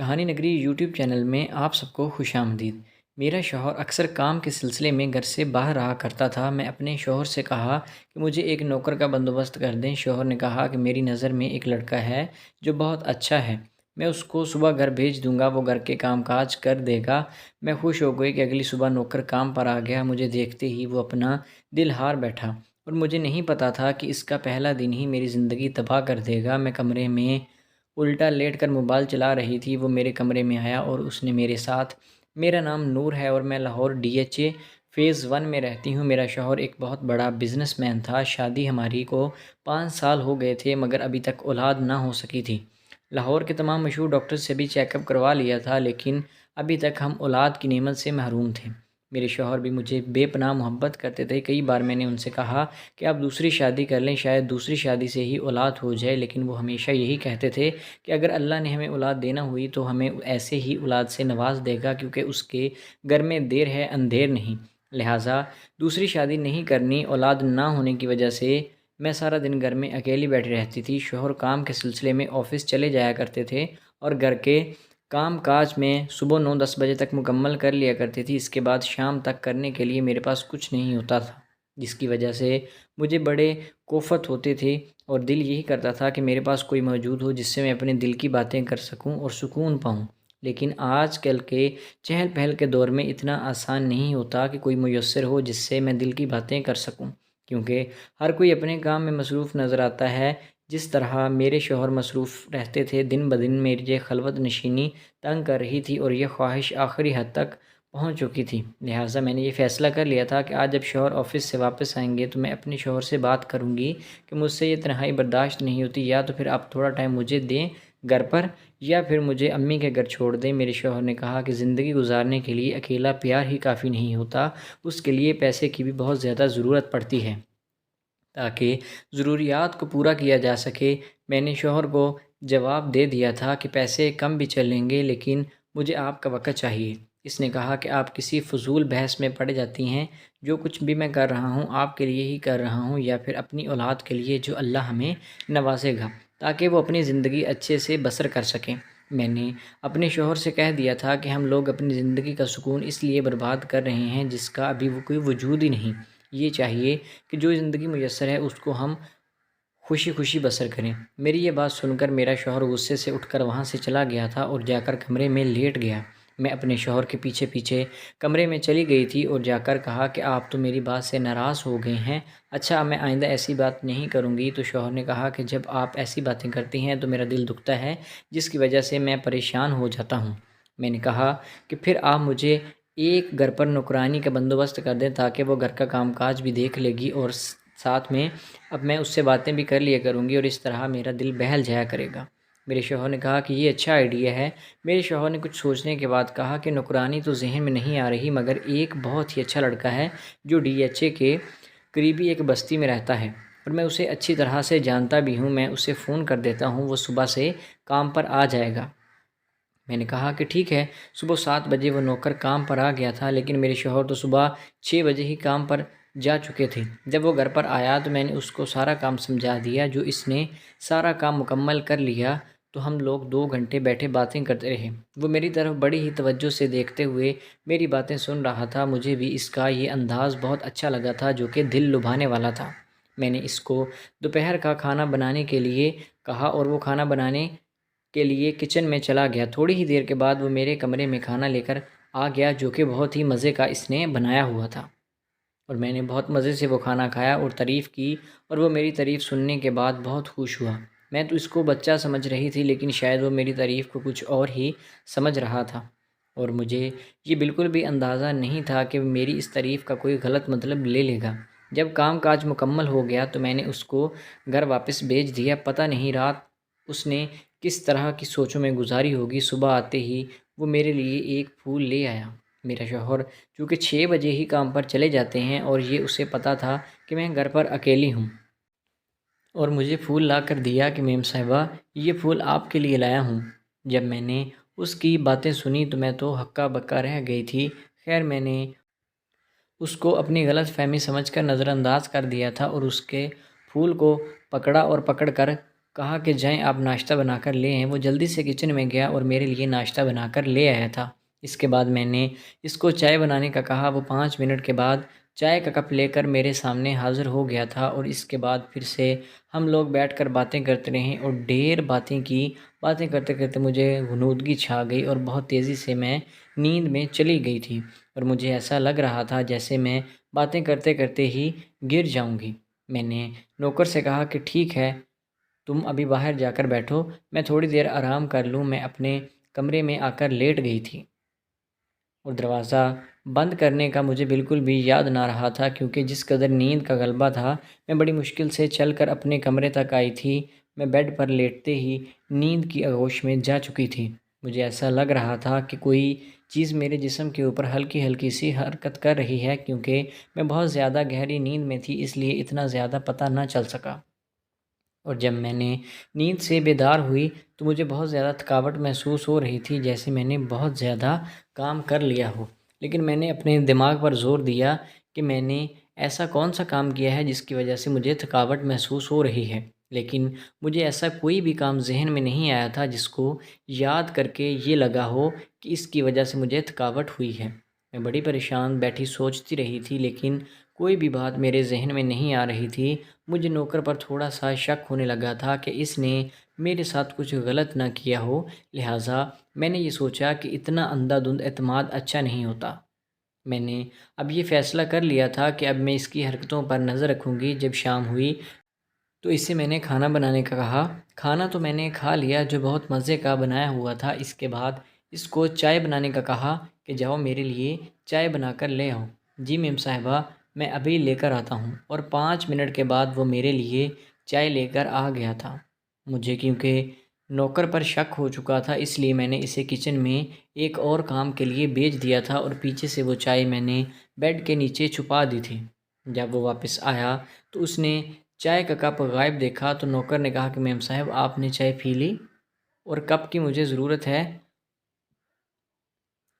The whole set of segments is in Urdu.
کہانی نگری یوٹیوب چینل میں آپ سب کو خوش آمدید۔ میرا شوہر اکثر کام کے سلسلے میں گھر سے باہر رہا کرتا تھا۔ میں اپنے شوہر سے کہا کہ مجھے ایک نوکر کا بندوبست کر دیں۔ شوہر نے کہا کہ میری نظر میں ایک لڑکا ہے جو بہت اچھا ہے، میں اس کو صبح گھر بھیج دوں گا، وہ گھر کے کام کاج کر دے گا۔ میں خوش ہو گئی کہ اگلی صبح نوکر کام پر آ گیا۔ مجھے دیکھتے ہی وہ اپنا دل ہار بیٹھا اور مجھے نہیں پتا تھا کہ اس کا پہلا دن ہی میری زندگی تباہ کر دے گا۔ میں کمرے میں الٹا لیٹ کر موبائل چلا رہی تھی، وہ میرے کمرے میں آیا اور اس نے میرے ساتھ میرا نام نور ہے اور میں لاہور DHA فیز 1 میں رہتی ہوں۔ میرا شوہر ایک بہت بڑا بزنس مین تھا۔ شادی ہماری کو 5 سال ہو گئے تھے مگر ابھی تک اولاد نہ ہو سکی تھی۔ لاہور کے تمام مشہور ڈاکٹر سے بھی چیک اپ کروا لیا تھا لیکن ابھی تک ہم اولاد کی نعمت سے محروم تھے۔ میرے شوہر بھی مجھے بے پناہ محبت کرتے تھے۔ کئی بار میں نے ان سے کہا کہ آپ دوسری شادی کر لیں، شاید دوسری شادی سے ہی اولاد ہو جائے، لیکن وہ ہمیشہ یہی کہتے تھے کہ اگر اللہ نے ہمیں اولاد دینا ہوئی تو ہمیں ایسے ہی اولاد سے نواز دے گا، کیونکہ اس کے گھر میں دیر ہے اندھیر نہیں، لہٰذا دوسری شادی نہیں کرنی۔ اولاد نہ ہونے کی وجہ سے میں سارا دن گھر میں اکیلی بیٹھی رہتی تھی۔ شوہر کام کے سلسلے میں آفس چلے جایا کرتے تھے اور گھر کے کام کاج میں صبح 9-10 بجے تک مکمل کر لیا کرتی تھی۔ اس کے بعد شام تک کرنے کے لیے میرے پاس کچھ نہیں ہوتا تھا، جس کی وجہ سے مجھے بڑے کوفت ہوتے تھے اور دل یہی کرتا تھا کہ میرے پاس کوئی موجود ہو جس سے میں اپنے دل کی باتیں کر سکوں اور سکون پاؤں۔ لیکن آج کل کے چہل پہل کے دور میں اتنا آسان نہیں ہوتا کہ کوئی میسر ہو جس سے میں دل کی باتیں کر سکوں، کیونکہ ہر کوئی اپنے کام میں مصروف نظر آتا ہے۔ جس طرح میرے شوہر مصروف رہتے تھے، دن بدن میری خلوت نشینی تنگ کر رہی تھی اور یہ خواہش آخری حد تک پہنچ چکی تھی۔ لہٰذا میں نے یہ فیصلہ کر لیا تھا کہ آج جب شوہر آفس سے واپس آئیں گے تو میں اپنے شوہر سے بات کروں گی کہ مجھ سے یہ تنہائی برداشت نہیں ہوتی، یا تو پھر آپ تھوڑا ٹائم مجھے دیں گھر پر، یا پھر مجھے امی کے گھر چھوڑ دیں۔ میرے شوہر نے کہا کہ زندگی گزارنے کے لیے اکیلا پیار ہی کافی نہیں ہوتا، اس کے لیے پیسے کی بھی بہت زیادہ ضرورت پڑتی ہے تاکہ ضروریات کو پورا کیا جا سکے۔ میں نے شوہر کو جواب دے دیا تھا کہ پیسے کم بھی چلیں گے لیکن مجھے آپ کا وقت چاہیے۔ اس نے کہا کہ آپ کسی فضول بحث میں پڑ جاتی ہیں، جو کچھ بھی میں کر رہا ہوں آپ کے لیے ہی کر رہا ہوں، یا پھر اپنی اولاد کے لیے جو اللہ ہمیں نوازے گا تاکہ وہ اپنی زندگی اچھے سے بسر کر سکیں۔ میں نے اپنے شوہر سے کہہ دیا تھا کہ ہم لوگ اپنی زندگی کا سکون اس لیے برباد کر رہے ہیں جس کا ابھی وہ کوئی وجود ہی نہیں۔ یہ چاہیے کہ جو زندگی میسر ہے اس کو ہم خوشی خوشی بسر کریں۔ میری یہ بات سن کر میرا شوہر غصے سے اٹھ کر وہاں سے چلا گیا تھا اور جا کر کمرے میں لیٹ گیا۔ میں اپنے شوہر کے پیچھے پیچھے کمرے میں چلی گئی تھی اور جا کر کہا کہ آپ تو میری بات سے ناراض ہو گئے ہیں، اچھا میں آئندہ ایسی بات نہیں کروں گی۔ تو شوہر نے کہا کہ جب آپ ایسی باتیں کرتی ہیں تو میرا دل دکھتا ہے، جس کی وجہ سے میں پریشان ہو جاتا ہوں۔ میں نے کہا کہ پھر آپ مجھے ایک گھر پر نوکرانی کا بندوبست کر دیں تاکہ وہ گھر کا کام کاج بھی دیکھ لے گی اور ساتھ میں اب میں اس سے باتیں بھی کر لیا کروں گی اور اس طرح میرا دل بہل جایا کرے گا۔ میرے شوہر نے کہا کہ یہ اچھا آئیڈیا ہے۔ میرے شوہر نے کچھ سوچنے کے بعد کہا کہ نوکرانی تو ذہن میں نہیں آ رہی، مگر ایک بہت ہی اچھا لڑکا ہے جو DHA کے قریبی ایک بستی میں رہتا ہے اور میں اسے اچھی طرح سے جانتا بھی ہوں، میں اسے فون کر دیتا ہوں، وہ صبح سے کام پر آ جائے گا۔ میں نے کہا کہ ٹھیک ہے۔ صبح 7 بجے وہ نوکر کام پر آ گیا تھا لیکن میرے شوہر تو صبح 6 بجے ہی کام پر جا چکے تھے۔ جب وہ گھر پر آیا تو میں نے اس کو سارا کام سمجھا دیا۔ جو اس نے سارا کام مکمل کر لیا تو ہم لوگ 2 گھنٹے بیٹھے باتیں کرتے رہے۔ وہ میری طرف بڑی ہی توجہ سے دیکھتے ہوئے میری باتیں سن رہا تھا۔ مجھے بھی اس کا یہ انداز بہت اچھا لگا تھا جو کہ دل لبھانے والا تھا۔ میں نے اس کو دوپہر کا کھانا بنانے کے لیے کہا اور وہ کھانا بنانے کے لیے کچن میں چلا گیا۔ تھوڑی ہی دیر کے بعد وہ میرے کمرے میں کھانا لے کر آ گیا جو کہ بہت ہی مزے کا اس نے بنایا ہوا تھا اور میں نے بہت مزے سے وہ کھانا کھایا اور تعریف کی، اور وہ میری تعریف سننے کے بعد بہت خوش ہوا۔ میں تو اس کو بچہ سمجھ رہی تھی لیکن شاید وہ میری تعریف کو کچھ اور ہی سمجھ رہا تھا اور مجھے یہ بالکل بھی اندازہ نہیں تھا کہ میری اس تعریف کا کوئی غلط مطلب لے لے گا۔ جب کام کاج مکمل ہو گیا تو میں نے اس کو گھر واپس بھیج دیا۔ پتہ نہیں رات اس نے کس طرح کی سوچوں میں گزاری ہوگی۔ صبح آتے ہی وہ میرے لیے ایک پھول لے آیا۔ میرا شوہر چونکہ 6 بجے ہی کام پر چلے جاتے ہیں اور یہ اسے پتہ تھا کہ میں گھر پر اکیلی ہوں، اور مجھے پھول لا کر دیا کہ میم صاحبہ یہ پھول آپ کے لیے لایا ہوں۔ جب میں نے اس کی باتیں سنی تو میں تو ہکا بکا رہ گئی تھی۔ خیر میں نے اس کو اپنی غلط فہمی سمجھ کر نظر انداز کر دیا تھا اور اس کے پھول کو پکڑا اور پکڑ کر کہا کہ جائیں آپ ناشتہ بنا کر لے آئیں۔ وہ جلدی سے کچن میں گیا اور میرے لیے ناشتہ بنا کر لے آیا تھا۔ اس کے بعد میں نے اس کو چائے بنانے کا کہا۔ وہ 5 منٹ کے بعد چائے کا کپ لے کر میرے سامنے حاضر ہو گیا تھا اور اس کے بعد پھر سے ہم لوگ بیٹھ کر باتیں کرتے رہے اور ڈھیر باتیں کی۔ باتیں کرتے کرتے مجھے غنودگی چھا گئی اور بہت تیزی سے میں نیند میں چلی گئی تھی اور مجھے ایسا لگ رہا تھا جیسے میں باتیں کرتے کرتے ہی گر جاؤں گی۔ میں نے نوکر سے کہا کہ ٹھیک ہے، تم ابھی باہر جا کر بیٹھو، میں تھوڑی دیر آرام کر لوں۔ میں اپنے کمرے میں آ کر لیٹ گئی تھی اور دروازہ بند کرنے کا مجھے بالکل بھی یاد نہ رہا تھا، کیونکہ جس قدر نیند کا غلبہ تھا میں بڑی مشکل سے چل کر اپنے کمرے تک آئی تھی۔ میں بیڈ پر لیٹتے ہی نیند کی آغوش میں جا چکی تھی۔ مجھے ایسا لگ رہا تھا کہ کوئی چیز میرے جسم کے اوپر ہلکی ہلکی سی حرکت کر رہی ہے، کیونکہ میں بہت زیادہ گہری نیند میں تھی، اس لیے اتنا زیادہ پتہ نہ چل سکا۔ اور جب میں نے نیند سے بیدار ہوئی تو مجھے بہت زیادہ تھکاوٹ محسوس ہو رہی تھی، جیسے میں نے بہت زیادہ کام کر لیا ہو۔ لیکن میں نے اپنے دماغ پر زور دیا کہ میں نے ایسا کون سا کام کیا ہے جس کی وجہ سے مجھے تھکاوٹ محسوس ہو رہی ہے، لیکن مجھے ایسا کوئی بھی کام ذہن میں نہیں آیا تھا جس کو یاد کر کے یہ لگا ہو کہ اس کی وجہ سے مجھے تھکاوٹ ہوئی ہے۔ میں بڑی پریشان بیٹھی سوچتی رہی تھی، لیکن کوئی بھی بات میرے ذہن میں نہیں آ رہی تھی۔ مجھے نوکر پر تھوڑا سا شک ہونے لگا تھا کہ اس نے میرے ساتھ کچھ غلط نہ کیا ہو، لہٰذا میں نے یہ سوچا کہ اتنا اندھا دھند اعتماد اچھا نہیں ہوتا۔ میں نے اب یہ فیصلہ کر لیا تھا کہ اب میں اس کی حرکتوں پر نظر رکھوں گی۔ جب شام ہوئی تو اس سے میں نے کھانا بنانے کا کہا۔ کھانا تو میں نے کھا لیا جو بہت مزے کا بنایا ہوا تھا۔ اس کے بعد اس کو چائے بنانے کا کہا کہ جاؤ میرے لیے چائے بنا کر لے آؤ۔ جی میم صاحبہ، میں ابھی لے کر آتا ہوں۔ اور 5 منٹ کے بعد وہ میرے لیے چائے لے کر آ گیا تھا۔ مجھے کیونکہ نوکر پر شک ہو چکا تھا، اس لیے میں نے اسے کچن میں ایک اور کام کے لیے بھیج دیا تھا اور پیچھے سے وہ چائے میں نے بیڈ کے نیچے چھپا دی تھی۔ جب وہ واپس آیا تو اس نے چائے کا کپ غائب دیکھا تو نوکر نے کہا کہ میم صاحب آپ نے چائے پی لی اور کپ کی مجھے ضرورت ہے،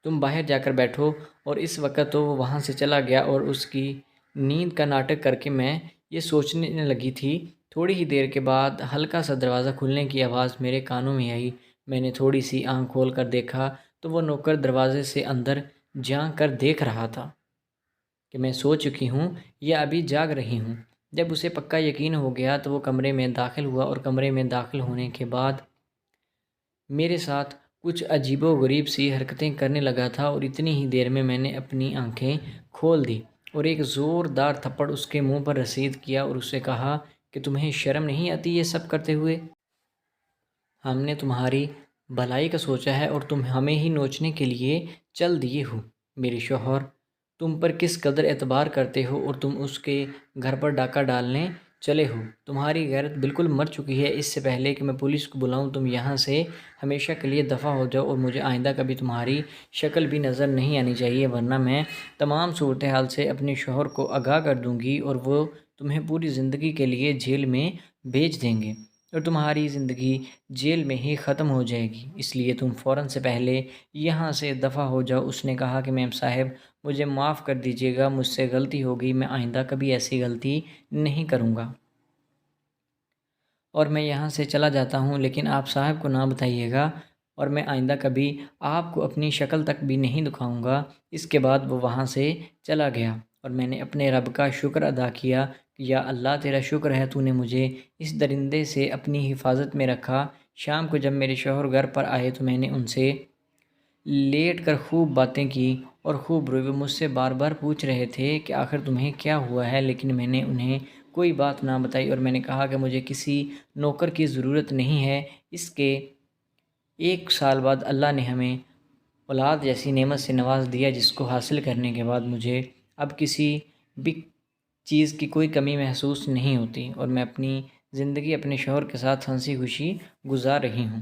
تم باہر جا کر بیٹھو۔ اور اس وقت تو وہ وہاں سے چلا گیا اور اس کی نیند کا ناٹک کر کے میں یہ سوچنے لگی تھی۔ تھوڑی ہی دیر کے بعد ہلکا سا دروازہ کھلنے کی آواز میرے کانوں میں آئی۔ میں نے تھوڑی سی آنکھ کھول کر دیکھا تو وہ نوکر دروازے سے اندر جھانک کر دیکھ رہا تھا کہ میں سو چکی ہوں یا ابھی جاگ رہی ہوں۔ جب اسے پکا یقین ہو گیا تو وہ کمرے میں داخل ہوا اور کمرے میں داخل ہونے کے بعد میرے ساتھ کچھ عجیب و غریب سی حرکتیں کرنے لگا تھا اور اتنی ہی دیر میں نے اپنی آنکھیں کھول دی اور ایک زوردار تھپڑ اس کے منہ پر رسید کیا اور اسے کہا کہ تمہیں شرم نہیں آتی یہ سب کرتے ہوئے؟ ہم نے تمہاری بھلائی کا سوچا ہے اور تم ہمیں ہی نوچنے کے لیے چل دیے ہو۔ میرے شوہر تم پر کس قدر اعتبار کرتے ہو اور تم اس کے گھر پر ڈاکہ ڈالنے چلے ہو۔ تمہاری غیرت بالکل مر چکی ہے۔ اس سے پہلے کہ میں پولیس کو بلاؤں تم یہاں سے ہمیشہ کے لیے دفع ہو جاؤ اور مجھے آئندہ کبھی تمہاری شکل بھی نظر نہیں آنی چاہیے، ورنہ میں تمام صورتحال سے اپنے شوہر کو آگاہ کر دوں گی اور وہ تمہیں پوری زندگی کے لیے جیل میں بھیج دیں گے اور تمہاری زندگی جیل میں ہی ختم ہو جائے گی۔ اس لیے تم فوراً سے پہلے یہاں سے دفع ہو جاؤ۔ اس نے کہا کہ میم صاحب مجھے معاف کر دیجیے گا، مجھ سے غلطی ہو گئی، میں آئندہ کبھی ایسی غلطی نہیں کروں گا اور میں یہاں سے چلا جاتا ہوں، لیکن آپ صاحب کو نہ بتائیے گا اور میں آئندہ کبھی آپ کو اپنی شکل تک بھی نہیں دکھاؤں گا۔ اس کے بعد وہ وہاں سے چلا گیا اور میں نے اپنے رب کا شکر ادا کیا کہ یا اللہ تیرا شکر ہے تو نے مجھے اس درندے سے اپنی حفاظت میں رکھا۔ شام کو جب میرے شوہر گھر پر آئے تو میں نے ان سے لیٹ کر خوب باتیں کی اور خوب روئے۔ وہ مجھ سے بار بار پوچھ رہے تھے کہ آخر تمہیں کیا ہوا ہے، لیکن میں نے انہیں کوئی بات نہ بتائی اور میں نے کہا کہ مجھے کسی نوکر کی ضرورت نہیں ہے۔ اس کے 1 سال بعد اللہ نے ہمیں اولاد جیسی نعمت سے نواز دیا جس کو حاصل کرنے کے بعد مجھے اب کسی بھی چیز کی کوئی کمی محسوس نہیں ہوتی اور میں اپنی زندگی اپنے شوہر کے ساتھ ہنسی خوشی گزار رہی ہوں۔